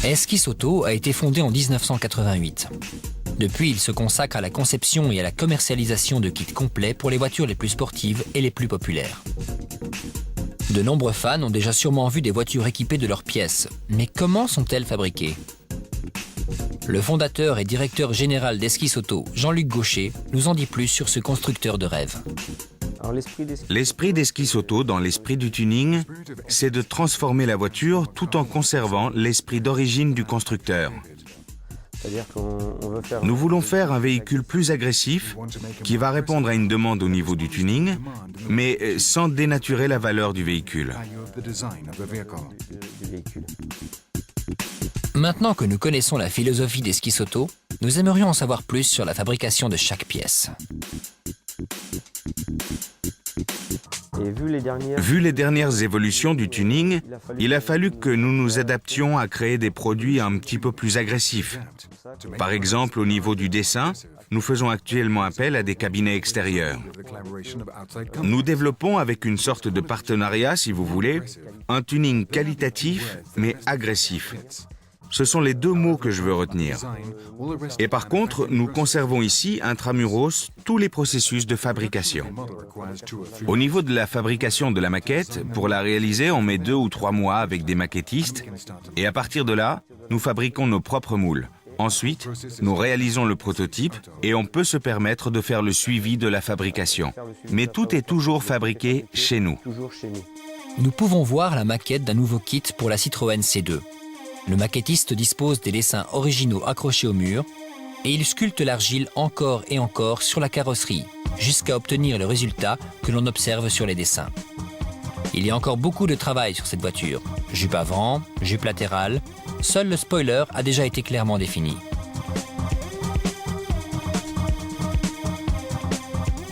Esquisse Auto a été fondé en 1988. Depuis, il se consacre à la conception et à la commercialisation de kits complets pour les voitures les plus sportives et les plus populaires. De nombreux fans ont déjà sûrement vu des voitures équipées de leurs pièces. Mais comment sont-elles fabriquées? Le fondateur et directeur général d'Esquisse Auto, Jean-Luc Gaucher, nous en dit plus sur ce constructeur de rêve. L'esprit d'Esquisse Auto dans l'esprit du tuning, c'est de transformer la voiture tout en conservant l'esprit d'origine du constructeur. Nous voulons faire un véhicule plus agressif qui va répondre à une demande au niveau du tuning, mais sans dénaturer la valeur du véhicule. Maintenant que nous connaissons la philosophie d'Esquisse Auto, nous aimerions en savoir plus sur la fabrication de chaque pièce. Vu les dernières évolutions du tuning, il a fallu que nous nous adaptions à créer des produits un petit peu plus agressifs. Par exemple, au niveau du dessin, nous faisons actuellement appel à des cabinets extérieurs. Nous développons avec une sorte de partenariat, si vous voulez, un tuning qualitatif mais agressif. Ce sont les deux mots que je veux retenir. Et par contre, nous conservons ici, intramuros, tous les processus de fabrication. Au niveau de la fabrication de la maquette, pour la réaliser, on met 2 ou 3 mois avec des maquettistes. Et à partir de là, nous fabriquons nos propres moules. Ensuite, nous réalisons le prototype et on peut se permettre de faire le suivi de la fabrication. Mais tout est toujours fabriqué chez nous. Nous pouvons voir la maquette d'un nouveau kit pour la Citroën C2. Le maquettiste dispose des dessins originaux accrochés au mur et il sculpte l'argile encore et encore sur la carrosserie, jusqu'à obtenir le résultat que l'on observe sur les dessins. Il y a encore beaucoup de travail sur cette voiture. Jupe avant, jupe latérale, seul le spoiler a déjà été clairement défini.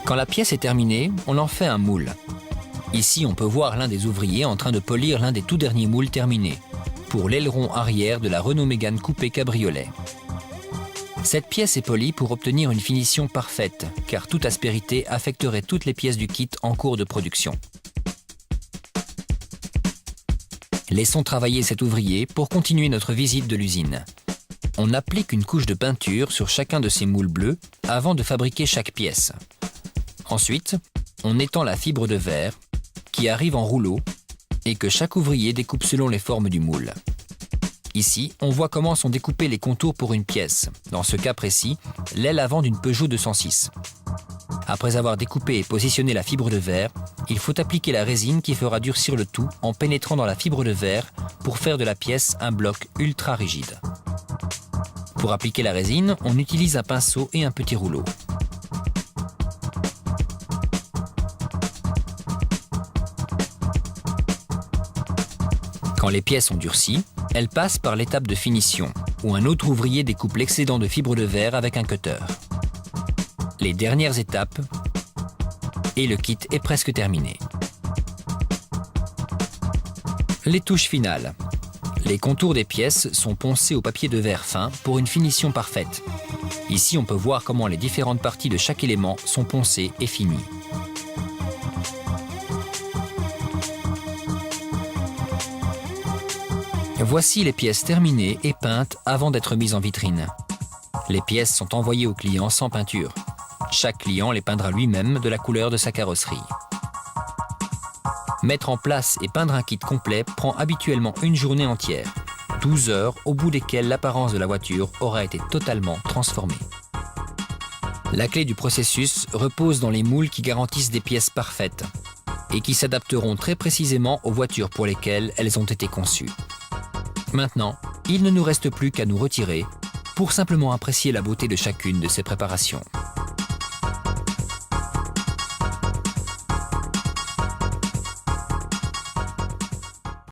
Quand la pièce est terminée, on en fait un moule. Ici, on peut voir l'un des ouvriers en train de polir l'un des tout derniers moules terminés, pour l'aileron arrière de la Renault Mégane coupé cabriolet. Cette pièce est polie pour obtenir une finition parfaite, car toute aspérité affecterait toutes les pièces du kit en cours de production. Laissons travailler cet ouvrier pour continuer notre visite de l'usine. On applique une couche de peinture sur chacun de ces moules bleus avant de fabriquer chaque pièce. Ensuite, on étend la fibre de verre qui arrive en rouleau et que chaque ouvrier découpe selon les formes du moule. Ici, on voit comment sont découpés les contours pour une pièce. Dans ce cas précis, l'aile avant d'une Peugeot 206. Après avoir découpé et positionné la fibre de verre, il faut appliquer la résine qui fera durcir le tout en pénétrant dans la fibre de verre pour faire de la pièce un bloc ultra rigide. Pour appliquer la résine, on utilise un pinceau et un petit rouleau. Quand les pièces ont durci, elles passent par l'étape de finition, où un autre ouvrier découpe l'excédent de fibre de verre avec un cutter. Les dernières étapes, et le kit est presque terminé. Les touches finales. Les contours des pièces sont poncés au papier de verre fin pour une finition parfaite. Ici, on peut voir comment les différentes parties de chaque élément sont poncées et finies. Voici les pièces terminées et peintes avant d'être mises en vitrine. Les pièces sont envoyées au client sans peinture. Chaque client les peindra lui-même de la couleur de sa carrosserie. Mettre en place et peindre un kit complet prend habituellement une journée entière, 12 heures au bout desquelles l'apparence de la voiture aura été totalement transformée. La clé du processus repose dans les moules qui garantissent des pièces parfaites et qui s'adapteront très précisément aux voitures pour lesquelles elles ont été conçues. Maintenant, il ne nous reste plus qu'à nous retirer pour simplement apprécier la beauté de chacune de ces préparations.